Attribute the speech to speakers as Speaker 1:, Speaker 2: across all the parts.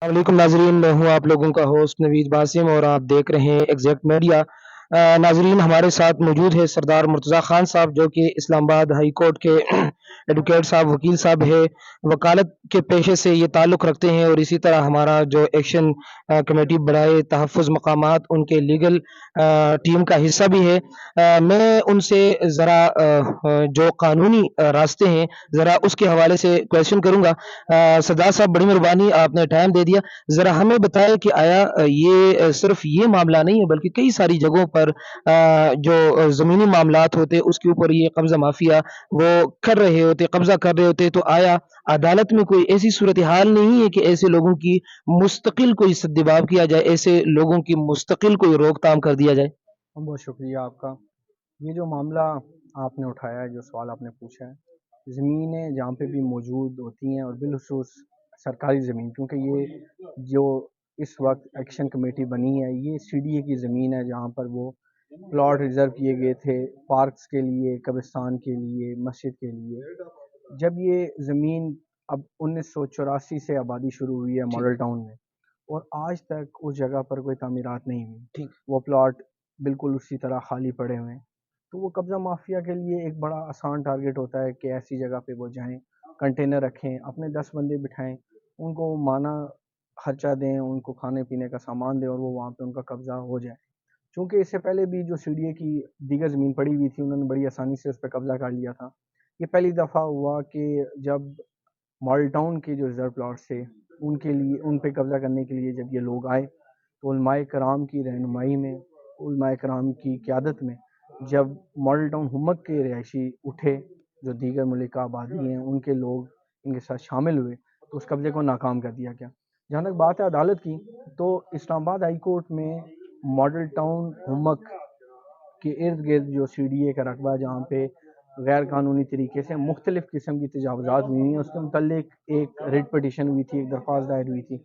Speaker 1: السلام علیکم ناظرین، میں ہوں آپ لوگوں کا ہوسٹ نوید باسم اور آپ دیکھ رہے ہیں ایگزیکٹ میڈیا۔ ناظرین، ہمارے ساتھ موجود ہے سردار مرتضی خان صاحب، جو کہ اسلام آباد ہائی کورٹ کے ایڈوکیٹ صاحب، وکیل صاحب ہے، وکالت کے پیشے سے یہ تعلق رکھتے ہیں، اور اسی طرح ہمارا جو ایکشن کمیٹی برائے تحفظ مقامات ان کے لیگل ٹیم کا حصہ بھی ہے۔ میں ان سے ذرا جو قانونی راستے ہیں ذرا اس کے حوالے سے کویشچن کروں گا۔ سردار صاحب، بڑی مہربانی، آپ نے ٹائم دے دیا۔ ذرا ہمیں بتائیں کہ آیا یہ صرف یہ معاملہ نہیں ہے بلکہ کئی ساری جگہوں پر جو زمینی معاملات ہوتے اس کے اوپر یہ قبضہ مافیا وہ کر رہے ہوتے، قبضہ کر رہے ہوتے، تو آیا عدالت میں کوئی ایسی صورتحال نہیں ہے کہ ایسے لوگوں کی مستقل کوئی سدباب کیا جائے، ایسے لوگوں کی مستقل کوئی روک تھام کر دیا جائے؟
Speaker 2: بہت شکریہ آپ کا۔ یہ جو معاملہ آپ نے اٹھایا ہے، جو سوال آپ نے پوچھا ہے، زمینیں جہاں پہ بھی موجود ہوتی ہیں اور بالخصوص سرکاری زمین، کیونکہ یہ جو اس وقت ایکشن کمیٹی بنی ہے یہ سی ڈی اے کی زمین ہے، جہاں پر وہ پلاٹ ریزرو کیے گئے تھے پارکس کے لیے، قبرستان کے لیے، مسجد کے لیے۔ جب یہ زمین اب 1984 سے آبادی شروع ہوئی ہے
Speaker 1: ٹھیک
Speaker 2: ماڈل ٹاؤن میں، اور آج تک اس جگہ پر کوئی تعمیرات نہیں ہوئی،
Speaker 1: ٹھیک
Speaker 2: وہ پلاٹ بالکل اسی طرح خالی پڑے ہوئے ہیں، تو وہ قبضہ مافیا کے لیے ایک بڑا آسان ٹارگٹ ہوتا ہے کہ ایسی جگہ پہ وہ جائیں، کنٹینر رکھیں، اپنے 10 بندے بٹھائیں، ان کو مانا خرچہ دیں، ان کو کھانے پینے کا سامان دیں، اور وہ وہاں پہ ان کا قبضہ ہو جائے۔ چونکہ اس سے پہلے بھی جو سی ڈی اے کی دیگر زمین پڑی ہوئی تھی، انہوں نے بڑی آسانی سے اس پہ قبضہ کر لیا تھا۔ یہ پہلی دفعہ ہوا کہ جب ماڈل ٹاؤن کے جو ریزرو پلاٹس تھے ان کے لیے، ان پہ قبضہ کرنے کے لیے جب یہ لوگ آئے، تو علماء کرام کی رہنمائی میں، علماء کرام کی قیادت میں، جب ماڈل ٹاؤن ہمک کے رہائشی اٹھے، جو دیگر ملکہ آبادی ہیں ان کے لوگ ان کے ساتھ شامل ہوئے، تو اس قبضے کو ناکام کر دیا گیا۔ جہاں تک بات ہے عدالت کی، تو اسلام آباد ہائی کورٹ میں ماڈل ٹاؤن ہمک کے ارد گرد جو سی ڈی اے کا رقبہ ہے، جہاں پہ غیر قانونی طریقے سے مختلف قسم کی تجاوزات ہوئی ہیں، اس کے متعلق ایک ریٹ پٹیشن ہوئی تھی، ایک درخواست دائر ہوئی تھی،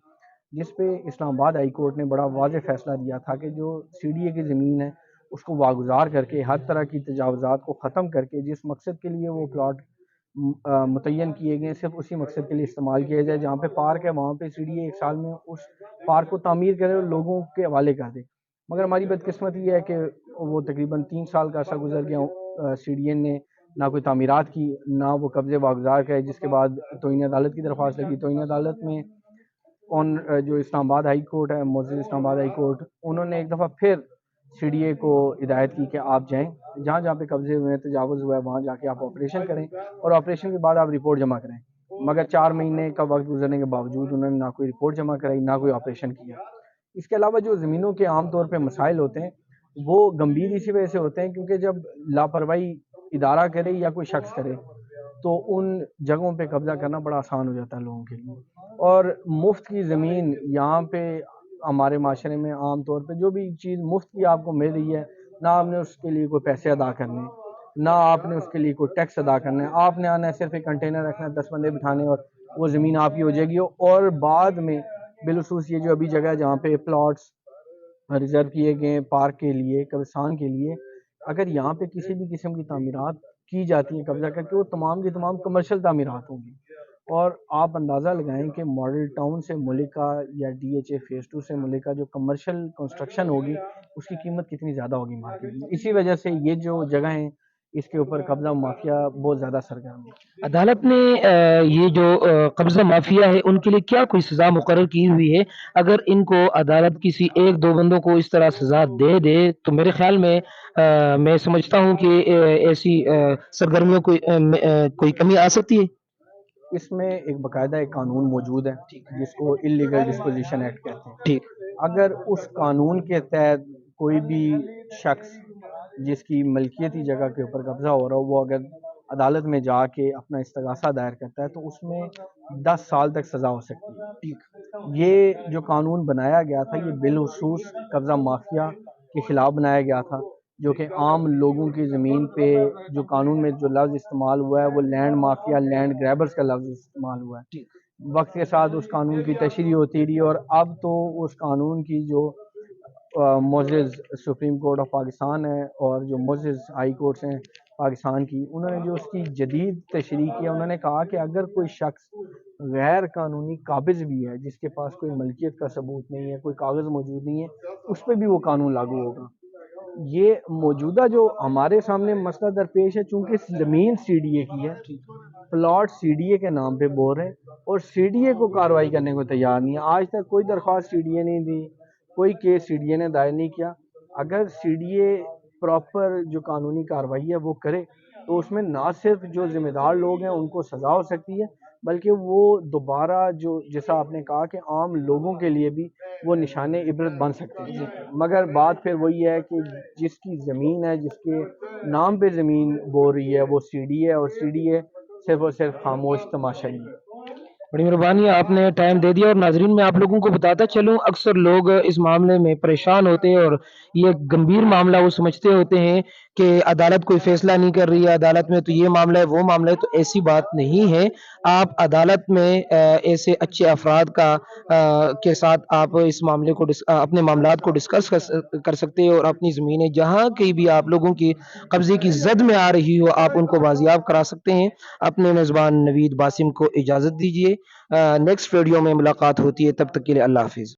Speaker 2: جس پہ اسلام آباد ہائی کورٹ نے بڑا واضح فیصلہ دیا تھا کہ جو سی ڈی اے کی زمین ہے اس کو واگزار کر کے، ہر طرح کی تجاوزات کو ختم کر کے، جس مقصد کے لیے وہ پلاٹ متعین کیے گئے صرف اسی مقصد کے لیے استعمال کیا جائے۔ جہاں پہ پارک ہے وہاں پہ سی ڈی اے ایک سال میں اس پارک کو تعمیر کرے اور لوگوں کے حوالے کر دے، مگر ہماری بدقسمتی یہ ہے کہ وہ تقریباً 3 سال کا عرصہ گزر گیا، سی ڈی اے نے نہ کوئی تعمیرات کی، نہ وہ قبضے واگزار کرے، جس کے بعد توہین عدالت کی درخواست لگی۔ توہین عدالت میں جو اسلام آباد ہائی کورٹ ہے، معزز اسلام آباد ہائی کورٹ، انہوں نے ایک دفعہ پھر سی ڈی اے کو ہدایت کی کہ آپ جائیں، جہاں جہاں پہ قبضے ہوئے ہیں، تجاوز ہوا ہے، وہاں جا کے آپ آپریشن کریں، اور آپریشن کے بعد آپ رپورٹ جمع کریں۔ مگر 4 مہینے کا وقت گزرنے کے باوجود انہوں نے نہ کوئی رپورٹ جمع کرائی، نہ کوئی آپریشن کیا۔ اس کے علاوہ جو زمینوں کے عام طور پہ مسائل ہوتے ہیں وہ گمبھیر اسی وجہ سے ہوتے ہیں کیونکہ جب لاپرواہی ادارہ کرے یا کوئی شخص کرے تو ان جگہوں پہ قبضہ کرنا بڑا آسان ہو جاتا ہے لوگوں کے لیے۔ اور مفت کی زمین یہاں پہ ہمارے معاشرے میں عام طور پہ جو بھی چیز مفت کی آپ کو مل رہی ہے، نہ آپ نے اس کے لیے کوئی پیسے ادا کرنے، نہ آپ نے اس کے لیے کوئی ٹیکس ادا کرنا ہے، آپ نے آنا ہے صرف ایک کنٹینر رکھنا ہے، 10 بندے بٹھانے، اور وہ زمین آپ کی ہو جائے گی۔ اور بعد میں بالخصوص یہ جو ابھی جگہ ہے جہاں پہ پلاٹس ریزرو کیے گئے ہیں پارک کے لیے، قبرستان کے لیے، اگر یہاں پہ کسی بھی قسم کی تعمیرات کی جاتی ہیں قبضہ کر کے، وہ تمام کی تمام کمرشل تعمیرات ہوں گی۔ اور آپ اندازہ لگائیں کہ ماڈل ٹاؤن سے ملکہ یا ڈی ایچ اے فیز 2 سے ملکہ جو کمرشل کنسٹرکشن ہوگی اس کی قیمت کتنی زیادہ ہوگی مارکیٹ میں۔ اسی وجہ سے یہ جو جگہ ہیں اس کے اوپر قبضہ مافیا بہت زیادہ سرگرم ہے۔
Speaker 1: عدالت نے یہ جو قبضہ مافیا ہے ان کے لیے کیا کوئی سزا مقرر کی ہوئی ہے؟ اگر ان کو عدالت کسی ایک دو بندوں کو اس طرح سزا دے دے تو میرے خیال میں میں سمجھتا ہوں کہ ایسی سرگرمیوں کوئی کمی آ سکتی ہے۔
Speaker 2: اس میں ایک باقاعدہ ایک قانون موجود ہے جس کو اللیگل ڈسپوزیشن ایکٹ کہتے ہیں۔
Speaker 1: ٹھیک
Speaker 2: اگر اس قانون کے تحت کوئی بھی شخص جس کی ملکیتی جگہ کے اوپر قبضہ ہو رہا ہو، وہ اگر عدالت میں جا کے اپنا استغاثہ دائر کرتا ہے تو اس میں 10 سال تک سزا ہو سکتی ہے۔ ٹھیک، یہ جو قانون بنایا گیا تھا یہ بالخصوص قبضہ مافیا کے خلاف بنایا گیا تھا، جو کہ عام لوگوں کی زمین پہ جو قانون میں جو لفظ استعمال ہوا ہے وہ لینڈ مافیا، لینڈ گریبرز کا لفظ استعمال ہوا ہے۔ وقت کے ساتھ اس قانون کی تشریح ہوتی رہی، اور اب تو اس قانون کی جو معزز سپریم کورٹ آف پاکستان ہے اور جو معزز ہائی کورٹس ہیں پاکستان کی، انہوں نے جو اس کی جدید تشریح کیا، انہوں نے کہا کہ اگر کوئی شخص غیر قانونی قابض بھی ہے، جس کے پاس کوئی ملکیت کا ثبوت نہیں ہے، کوئی کاغذ موجود نہیں ہے، اس پہ بھی وہ قانون لاگو ہوگا۔ یہ موجودہ جو ہمارے سامنے مسئلہ درپیش ہے، چونکہ زمین سی ڈی اے کی ہے، پلاٹ سی ڈی اے کے نام پہ بول رہے ہیں، اور سی ڈی اے کو کارروائی کرنے کو تیار نہیں ہے۔ آج تک کوئی درخواست سی ڈی اے نہیں دی، کوئی کیس سی ڈی اے نے دائر نہیں کیا۔ اگر سی ڈی اے پراپر جو قانونی کارروائی ہے وہ کرے تو اس میں نہ صرف جو ذمہ دار لوگ ہیں ان کو سزا ہو سکتی ہے، بلکہ وہ دوبارہ جو جیسا آپ نے کہا کہ عام لوگوں کے لیے بھی وہ نشان عبرت بن سکتے ہیں۔ مگر بات پھر وہی ہے کہ جس کی زمین ہے، جس کے نام پہ زمین بول رہی ہے، وہ سی ڈی اے، اور سی ڈی اے صرف اور صرف خاموش تماشائی ہے۔
Speaker 1: بڑی مہربانی، آپ نے ٹائم دے دیا۔ اور ناظرین میں آپ لوگوں کو بتاتا چلوں، اکثر لوگ اس معاملے میں پریشان ہوتے ہیں اور یہ گمبھیر معاملہ وہ سمجھتے ہوتے ہیں کہ عدالت کوئی فیصلہ نہیں کر رہی ہے، عدالت میں تو یہ معاملہ ہے وہ معاملہ ہے، تو ایسی بات نہیں ہے۔ آپ عدالت میں ایسے اچھے افراد کے ساتھ آپ اس معاملے کو اپنے معاملات کو ڈسکس کر سکتے ہیں، اور اپنی زمینیں جہاں کہیں بھی آپ لوگوں کی قبضے کی زد میں آ رہی ہو آپ ان کو بازیاب کرا سکتے ہیں۔ اپنے میزبان نوید باسم کو اجازت دیجیے، نیکسٹ ویڈیو میں ملاقات ہوتی ہے، تب تک کے لیے اللہ حافظ۔